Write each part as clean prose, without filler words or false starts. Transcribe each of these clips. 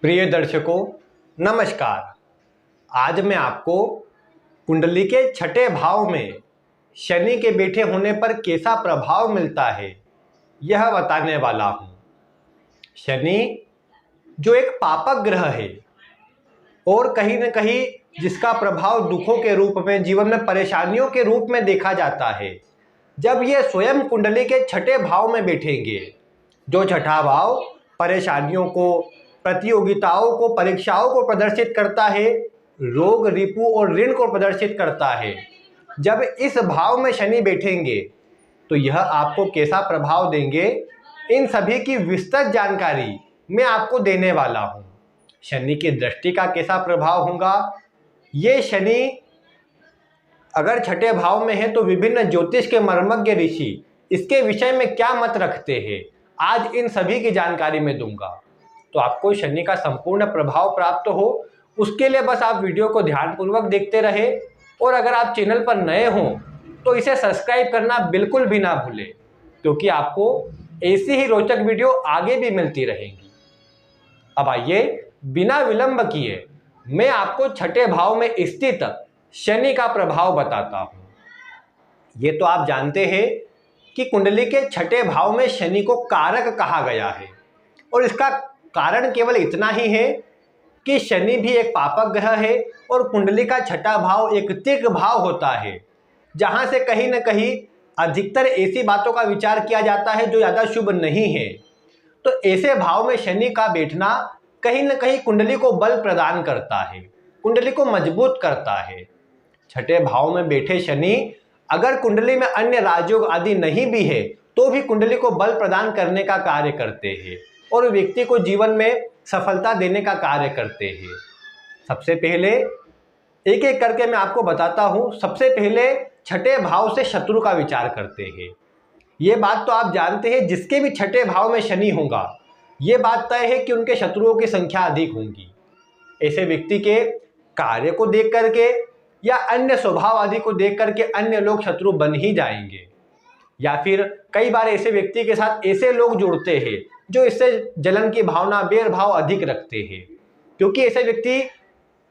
प्रिय दर्शकों, नमस्कार। आज मैं आपको कुंडली के छठे भाव में शनि के बैठे होने पर कैसा प्रभाव मिलता है यह बताने वाला हूँ। शनि जो एक पापक ग्रह है और कहीं न कहीं जिसका प्रभाव दुखों के रूप में, जीवन में परेशानियों के रूप में देखा जाता है, जब ये स्वयं कुंडली के छठे भाव में बैठेंगे, जो छठा भाव परेशानियों को, प्रतियोगिताओं को, परीक्षाओं को प्रदर्शित करता है, रोग, रिपु और ऋण को प्रदर्शित करता है, जब इस भाव में शनि बैठेंगे तो यह आपको कैसा प्रभाव देंगे, इन सभी की विस्तृत जानकारी मैं आपको देने वाला हूँ। शनि की दृष्टि का कैसा प्रभाव होगा, ये शनि अगर छठे भाव में है तो विभिन्न ज्योतिष के मर्मज्ञ ऋषि इसके विषय में क्या मत रखते हैं, आज इन सभी की जानकारी मैं दूंगा। तो आपको शनि का संपूर्ण प्रभाव प्राप्त हो, उसके लिए बस आप वीडियो को ध्यानपूर्वक देखते रहे। और अगर आप चैनल पर नए हों तो इसे सब्सक्राइब करना बिल्कुल भी ना भूलें, क्योंकि आपको ऐसी ही रोचक वीडियो आगे भी मिलती रहेंगी। अब आइए बिना विलंब किए मैं आपको छठे भाव में स्थित शनि का प्रभाव बताता हूं। ये तो आप जानते हैं कि कुंडली के छठे भाव में शनि को कारक कहा गया है, और इसका कारण केवल इतना ही है कि शनि भी एक पापक ग्रह है और कुंडली का छठा भाव एक तिर्क भाव होता है, जहां से कहीं न कहीं अधिकतर ऐसी बातों का विचार किया जाता है जो ज़्यादा शुभ नहीं है। तो ऐसे भाव में शनि का बैठना कहीं न कहीं कुंडली को बल प्रदान करता है, कुंडली को मजबूत करता है। छठे भाव में बैठे शनि अगर कुंडली में अन्य राजयोग आदि नहीं भी है तो भी कुंडली को बल प्रदान करने का कार्य करते हैं और व्यक्ति को जीवन में सफलता देने का कार्य करते हैं। सबसे पहले एक एक करके मैं आपको बताता हूं। सबसे पहले छठे भाव से शत्रु का विचार करते हैं। ये बात तो आप जानते हैं, जिसके भी छठे भाव में शनि होगा ये बात तय है कि उनके शत्रुओं की संख्या अधिक होगी। ऐसे व्यक्ति के कार्य को देख करके या अन्य स्वभाव आदि को देख करके अन्य लोग शत्रु बन ही जाएंगे, या फिर कई बार ऐसे व्यक्ति के साथ ऐसे लोग जुड़ते हैं जो इससे जलन की भावना, बैर भाव अधिक रखते हैं, क्योंकि ऐसे व्यक्ति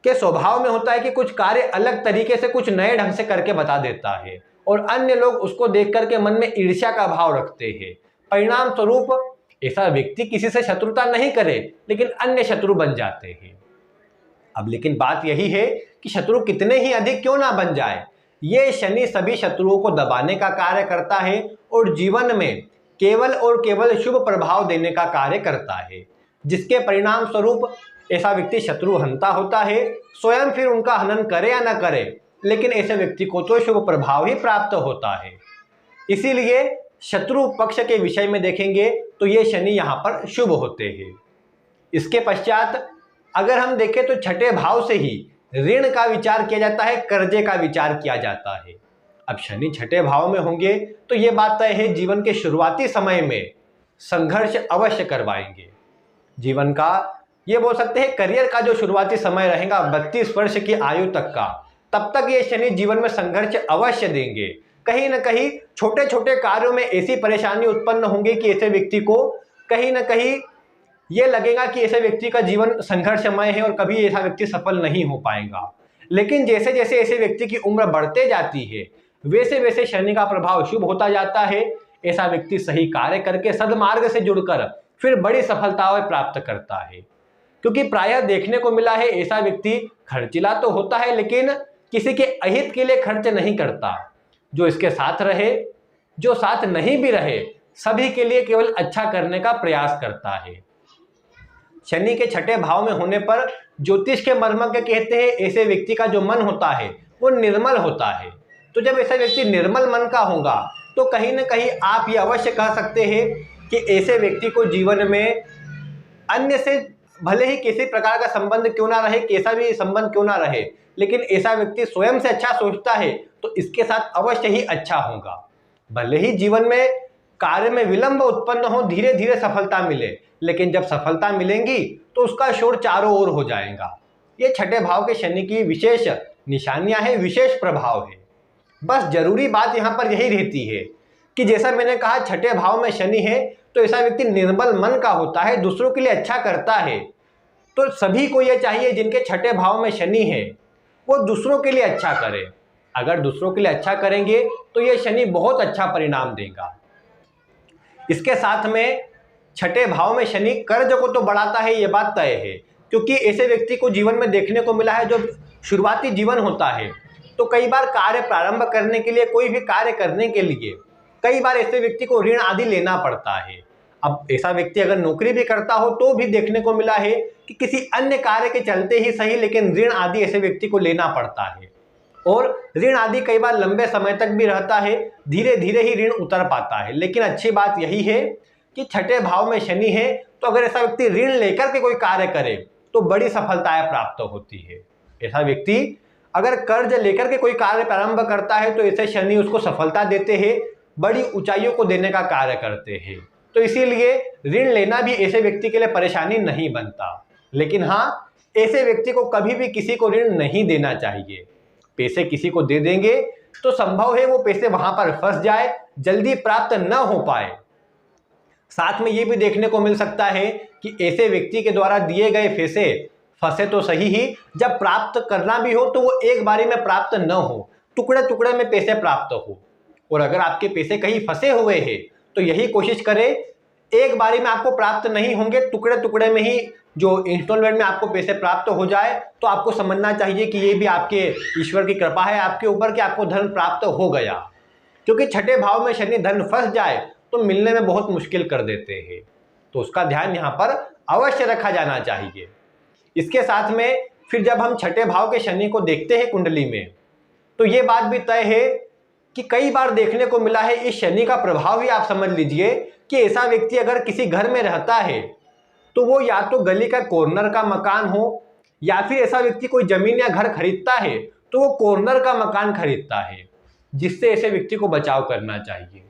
के स्वभाव में होता है कि कुछ कार्य अलग तरीके से, कुछ नए ढंग से करके बता देता है और अन्य लोग उसको देख करके मन में ईर्ष्या का भाव रखते हैं। परिणाम स्वरूप ऐसा व्यक्ति किसी से शत्रुता नहीं करे लेकिन अन्य शत्रु बन जाते हैं। अब लेकिन बात यही है कि शत्रु कितने ही अधिक क्यों ना बन जाए, ये शनि सभी शत्रुओं को दबाने का कार्य करता है और जीवन में केवल और केवल शुभ प्रभाव देने का कार्य करता है, जिसके परिणाम स्वरूप ऐसा व्यक्ति शत्रु हंता होता है। स्वयं फिर उनका हनन करे या ना करे, लेकिन ऐसे व्यक्ति को तो शुभ प्रभाव ही प्राप्त होता है। इसीलिए शत्रु पक्ष के विषय में देखेंगे तो ये शनि यहाँ पर शुभ होते हैं। इसके पश्चात अगर हम देखें तो छठे भाव से ही ऋण का विचार किया जाता है, कर्जे का विचार किया जाता है। अब शनि छठे भाव में होंगे तो ये बात तय है, जीवन के शुरुआती समय में संघर्ष अवश्य करवाएंगे। जीवन का, ये बोल सकते हैं करियर का जो शुरुआती समय रहेगा 32 वर्ष की आयु तक का, तब तक ये शनि जीवन में संघर्ष अवश्य देंगे। कहीं ना कहीं छोटे छोटे कार्यों में ऐसी परेशानी उत्पन्न होंगी कि ऐसे व्यक्ति को कहीं ना कहीं ये लगेगा कि ऐसे व्यक्ति का जीवन संघर्षमय है और कभी ऐसा व्यक्ति सफल नहीं हो पाएगा। लेकिन जैसे जैसे ऐसे व्यक्ति की उम्र बढ़ते जाती है वैसे वैसे शनि का प्रभाव शुभ होता जाता है। ऐसा व्यक्ति सही कार्य करके सदमार्ग से जुड़कर फिर बड़ी सफलताएं प्राप्त करता है, क्योंकि प्रायः देखने को मिला है ऐसा व्यक्ति खर्चीला तो होता है लेकिन किसी के अहित के लिए खर्च नहीं करता। जो इसके साथ रहे, जो साथ नहीं भी रहे, सभी के लिए केवल अच्छा करने का प्रयास करता है। शनि के छठे भाव में होने पर ज्योतिष के मर्मज्ञ कहते हैं ऐसे व्यक्ति का जो मन होता है वो निर्मल होता है। तो जब ऐसा व्यक्ति निर्मल मन का होगा तो कहीं ना कहीं आप ये अवश्य कह सकते हैं कि ऐसे व्यक्ति को जीवन में अन्य से भले ही किसी प्रकार का संबंध क्यों ना रहे, कैसा भी संबंध क्यों ना रहे, लेकिन ऐसा व्यक्ति स्वयं से अच्छा सोचता है तो इसके साथ अवश्य ही अच्छा होगा। भले ही जीवन में कार्य में विलंब उत्पन्न हो, धीरे धीरे सफलता मिले, लेकिन जब सफलता मिलेंगी तो उसका शोर चारों ओर हो जाएगा। ये छठे भाव के शनि की विशेष निशानियां हैं, विशेष प्रभाव है। बस जरूरी बात यहाँ पर यही रहती है कि जैसा मैंने कहा छठे भाव में शनि है तो ऐसा व्यक्ति निर्मल मन का होता है, दूसरों के लिए अच्छा करता है, तो सभी को यह चाहिए जिनके छठे भाव में शनि है वो दूसरों के लिए अच्छा करें। अगर दूसरों के लिए अच्छा करेंगे तो यह शनि बहुत अच्छा परिणाम देगा। इसके साथ में छठे भाव में शनि कर्ज को तो बढ़ाता है, ये बात तय है, क्योंकि ऐसे व्यक्ति को जीवन में देखने को मिला है जो शुरुआती जीवन होता है तो कई बार कार्य प्रारंभ करने के लिए, कोई भी कार्य करने के लिए कई बार ऐसे व्यक्ति को ऋण आदि लेना पड़ता है। अब ऐसा व्यक्ति अगर नौकरी भी करता हो तो भी देखने को मिला है कि किसी अन्य कार्य के चलते ही सही लेकिन ऋण आदि ऐसे व्यक्ति को लेना पड़ता है और ऋण आदि कई बार लंबे समय तक भी रहता है, धीरे धीरे ही ऋण उतर पाता है। लेकिन अच्छी बात यही है कि छठे भाव में शनि है तो अगर ऐसा व्यक्ति ऋण लेकर के कोई कार्य करे तो बड़ी सफलताएं प्राप्त होती है। ऐसा व्यक्ति अगर कर्ज लेकर के कोई कार्य प्रारंभ करता है तो ऐसे शनि उसको सफलता देते हैं, बड़ी ऊंचाइयों को देने का कार्य करते हैं। तो इसीलिए ऋण लेना भी ऐसे व्यक्ति के लिए परेशानी नहीं बनता। लेकिन हाँ, ऐसे व्यक्ति को कभी भी किसी को ऋण नहीं देना चाहिए। पैसे किसी को दे देंगे तो संभव है वो पैसे वहां पर फंस जाए, जल्दी प्राप्त न हो पाए। साथ में ये भी देखने को मिल सकता है कि ऐसे व्यक्ति के द्वारा दिए गए पैसे फंसे तो सही ही, जब प्राप्त करना भी हो तो वो एक बारी में प्राप्त न हो, टुकड़े टुकड़े में पैसे प्राप्त हो। और अगर आपके पैसे कहीं फंसे हुए हैं तो यही कोशिश करें एक बारी में आपको प्राप्त नहीं होंगे, टुकड़े टुकड़े में ही जो इंस्टॉलमेंट में आपको पैसे प्राप्त हो जाए। तो आपको समझना चाहिए कि ये भी आपके ईश्वर की कृपा है आपके ऊपर कि आपको धन प्राप्त हो गया, क्योंकि छठे भाव में शनि धन फंस जाए तो मिलने में बहुत मुश्किल कर देते हैं। तो उसका ध्यान यहाँ पर अवश्य रखा जाना चाहिए। इसके साथ में फिर जब हम छठे भाव के शनि को देखते हैं कुंडली में तो ये बात भी तय है कि कई बार देखने को मिला है इस शनि का प्रभाव ही आप समझ लीजिए कि ऐसा व्यक्ति अगर किसी घर में रहता है तो वो या तो गली का कॉर्नर का मकान हो या फिर ऐसा व्यक्ति कोई जमीन या घर खरीदता है तो वो कॉर्नर का मकान खरीदता है, जिससे ऐसे व्यक्ति को बचाव करना चाहिए।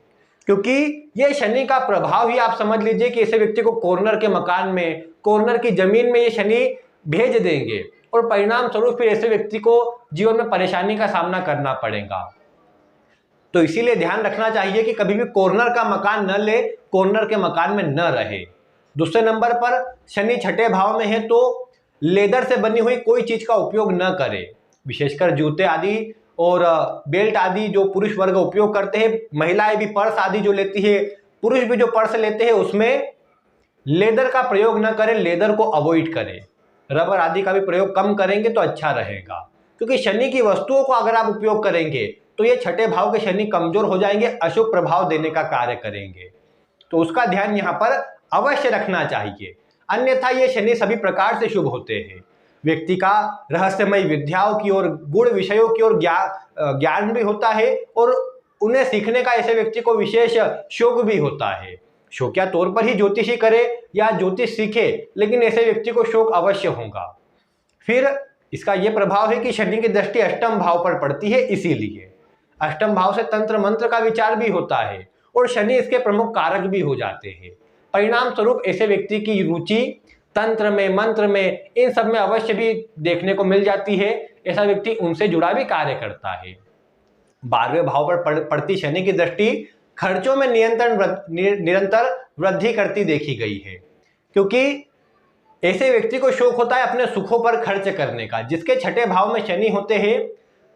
क्योंकि ये शनि का प्रभाव ही आप समझ लीजिए कि ऐसे व्यक्ति को कॉर्नर के मकान में, कॉर्नर की जमीन में ये शनि भेज देंगे और परिणाम स्वरूप फिर ऐसे व्यक्ति को जीवन में परेशानी का सामना करना पड़ेगा। तो इसीलिए ध्यान रखना चाहिए कि कभी भी कॉर्नर का मकान न ले, कॉर्नर के मकान में न रहे। दूसरे नंबर पर शनि छठे भाव में है तो लेदर से बनी हुई कोई चीज का उपयोग न करें, विशेषकर जूते आदि और बेल्ट आदि जो पुरुष वर्ग उपयोग करते हैं। महिलाएं भी पर्स आदि जो लेती है, पुरुष भी जो पर्स लेते हैं उसमें लेदर का प्रयोग न करें, लेदर को अवॉइड करें। रबर आदि का भी प्रयोग कम करेंगे तो अच्छा रहेगा, क्योंकि शनि की वस्तुओं को अगर आप उपयोग करेंगे तो ये छठे भाव के शनि कमजोर हो जाएंगे, अशुभ प्रभाव देने का कार्य करेंगे। तो उसका ध्यान यहाँ पर अवश्य रखना चाहिए। अन्यथा ये शनि सभी प्रकार से शुभ होते हैं, व्यक्ति का रहस्यमय विद्याओं की ओर, गुण विषयों की ओर ज्ञान भी होता है और उन्हें सीखने का ऐसे व्यक्ति को विशेष शौक भी होता है। शौकिया तौर पर ही ज्योतिषी करे या ज्योतिष सीखे, लेकिन ऐसे व्यक्ति को शौक अवश्य होगा। फिर इसका यह प्रभाव है कि शनि की दृष्टि अष्टम भाव पर पड़ती है, इसीलिए अष्टम भाव से तंत्र मंत्र का विचार भी होता है और शनि इसके प्रमुख कारक भी हो जाते हैं। परिणाम स्वरूप ऐसे व्यक्ति की रुचि तंत्र में, मंत्र में, इन सब में अवश्य भी देखने को मिल जाती है। ऐसा व्यक्ति उनसे जुड़ा भी कार्य करता है। 12वें भाव पर पड़ती शनि की दृष्टि खर्चों में निरंतर वृद्धि करती देखी गई है, क्योंकि ऐसे व्यक्ति को शौक होता है अपने सुखों पर खर्च करने का। जिसके छठे भाव में शनि होते हैं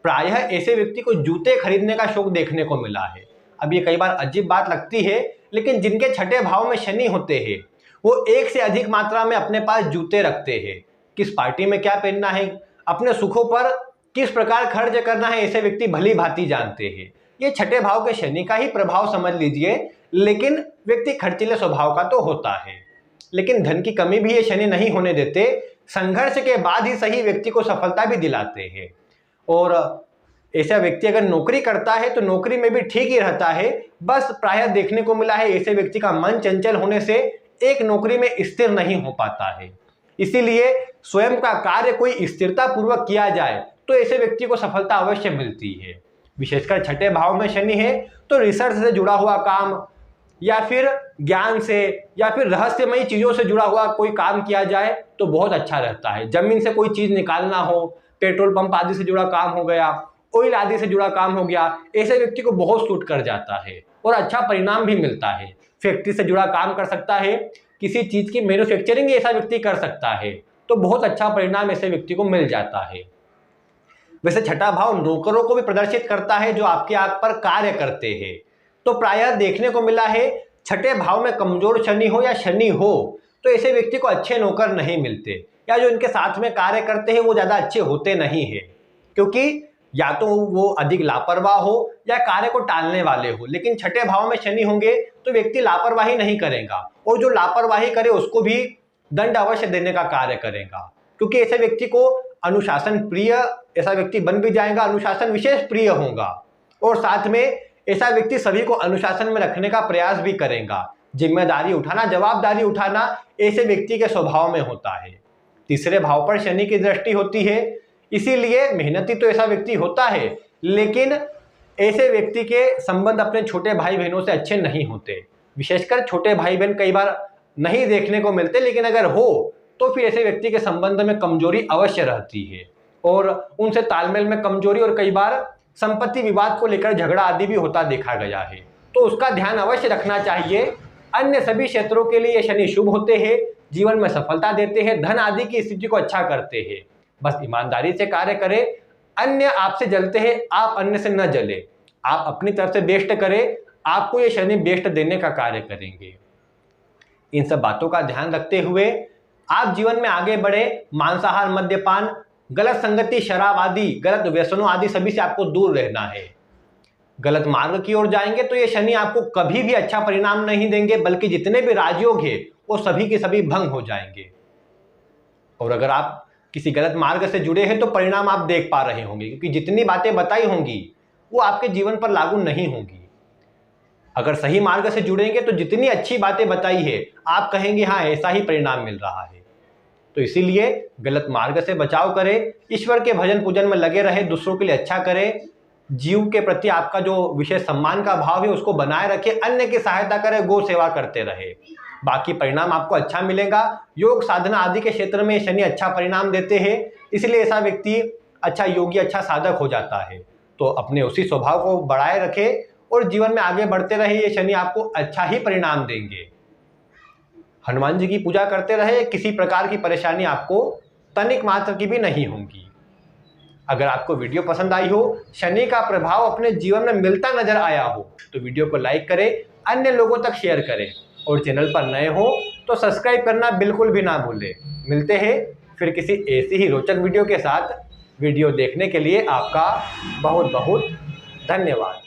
प्रायः ऐसे व्यक्ति को जूते खरीदने का शौक देखने को मिला है। अब ये कई बार अजीब बात लगती है, लेकिन जिनके छठे भाव में शनि होते हैं वो एक से अधिक मात्रा में अपने पास जूते रखते हैं। किस पार्टी में क्या पहनना है, अपने सुखों पर किस प्रकार खर्च करना है, ऐसे व्यक्ति भली भांति जानते हैं। ये छठे भाव के शनि का ही प्रभाव समझ लीजिए, लेकिन व्यक्ति खर्चीले स्वभाव का तो होता है। लेकिन धन की कमी भी ये शनि नहीं होने देते, संघर्ष के बाद ही सही व्यक्ति को सफलता भी दिलाते हैं। और ऐसा व्यक्ति अगर नौकरी करता है तो नौकरी में भी ठीक ही रहता है, बस प्रायः देखने को मिला है ऐसे व्यक्ति का मन चंचल होने से एक नौकरी में स्थिर नहीं हो पाता है। इसीलिए स्वयं का कार्य कोई स्थिरता पूर्वक किया जाए तो ऐसे व्यक्ति को सफलता अवश्य मिलती है। विशेषकर छठे भाव में शनि है तो रिसर्च से जुड़ा हुआ काम या फिर ज्ञान से या फिर रहस्यमयी चीजों से जुड़ा हुआ कोई काम किया जाए तो बहुत अच्छा रहता है। जमीन से कोई चीज निकालना हो, पेट्रोल पंप आदि से जुड़ा काम हो गया, ऑयल आदि से जुड़ा काम हो गया, ऐसे व्यक्ति को बहुत सूट कर जाता है और अच्छा परिणाम भी मिलता है। फैक्ट्री से जुड़ा काम कर सकता है, किसी चीज की मैन्युफैक्चरिंग ऐसा व्यक्ति कर सकता है तो बहुत अच्छा परिणाम ऐसे व्यक्ति को मिल जाता है। वैसे छठा भाव नौकरों को भी प्रदर्शित करता है जो आपके आग पर कार्य करते हैं। तो प्रायः देखने को मिला है छठे भाव में कमजोर शनि हो या शनि हो तो ऐसे व्यक्ति को अच्छे नौकर नहीं मिलते, या जो इनके साथ में कार्य करते हैं वो ज़्यादा अच्छे होते नहीं है, क्योंकि या तो वो अधिक लापरवाह हो या कार्य को टालने वाले हो। लेकिन छठे भाव में शनि होंगे तो व्यक्ति लापरवाही नहीं करेगा, और जो लापरवाही करे उसको भी दंड अवश्य देने का कार्य करेगा, क्योंकि ऐसे व्यक्ति को अनुशासन प्रिय ऐसा व्यक्ति बन भी जाएगा, अनुशासन विशेष प्रिय होगा, और साथ में ऐसा व्यक्ति सभी को अनुशासन में रखने का प्रयास भी करेगा। जिम्मेदारी उठाना, जवाबदारी उठाना ऐसे व्यक्ति के स्वभाव में होता है। तीसरे भाव पर शनि की दृष्टि होती है, इसीलिए मेहनती तो ऐसा व्यक्ति होता है, लेकिन ऐसे व्यक्ति के संबंध अपने छोटे भाई बहनों से अच्छे नहीं होते। विशेषकर छोटे भाई बहन कई बार नहीं देखने को मिलते, लेकिन अगर हो तो फिर ऐसे व्यक्ति के संबंध में कमजोरी अवश्य रहती है, और उनसे तालमेल में कमजोरी, और कई बार संपत्ति विवाद को लेकर झगड़ा आदि भी होता देखा गया है। तो उसका ध्यान अवश्य रखना चाहिए। अन्य सभी क्षेत्रों के लिए शनि शुभ होते हैं, जीवन में सफलता देते हैं, धन आदि की स्थिति को अच्छा करते हैं। बस ईमानदारी से कार्य करें। अन्य आपसे जलते हैं, आप अन्य से न जले, आप अपनी तरफ से बेस्ट करें, आपको ये शनि बेस्ट देने का कार्य करेंगे। इन सब बातों का ध्यान रखते हुए आप जीवन में आगे बढ़े। मांसाहार, मद्यपान, गलत संगति, शराब आदि, गलत व्यसनों आदि सभी से आपको दूर रहना है। गलत मार्ग की ओर जाएंगे तो ये शनि आपको कभी भी अच्छा परिणाम नहीं देंगे, बल्कि जितने भी राजयोग है वो सभी के सभी भंग हो जाएंगे। और अगर आप किसी गलत मार्ग से जुड़े हैं तो परिणाम आप देख पा रहे होंगे, क्योंकि जितनी बातें बताई होंगी वो आपके जीवन पर लागू नहीं होंगी। अगर सही मार्ग से जुड़ेंगे तो जितनी अच्छी बातें बताई है आप कहेंगे हाँ ऐसा ही परिणाम मिल रहा है। तो इसीलिए गलत मार्ग से बचाव करें, ईश्वर के भजन पूजन में लगे रहे, दूसरों के लिए अच्छा करें, जीव के प्रति आपका जो विशेष सम्मान का भाव है उसको बनाए रखें, अन्य की सहायता करें, गौ सेवा करते रहे, बाकी परिणाम आपको अच्छा मिलेगा। योग साधना आदि के क्षेत्र में शनि अच्छा परिणाम देते हैं, इसलिए ऐसा व्यक्ति अच्छा योगी, अच्छा साधक हो जाता है। तो अपने उसी स्वभाव को बढ़ाए रखें और जीवन में आगे बढ़ते रहे, ये शनि आपको अच्छा ही परिणाम देंगे। हनुमान जी की पूजा करते रहे, किसी प्रकार की परेशानी आपको तनिक मात्र की भी नहीं होगी। अगर आपको वीडियो पसंद आई हो, शनि का प्रभाव अपने जीवन में मिलता नजर आया हो तो वीडियो को लाइक करें, अन्य लोगों तक शेयर करें, और चैनल पर नए हो तो सब्सक्राइब करना बिल्कुल भी ना भूलें। मिलते हैं फिर किसी ऐसी ही रोचक वीडियो के साथ। वीडियो देखने के लिए आपका बहुत बहुत धन्यवाद।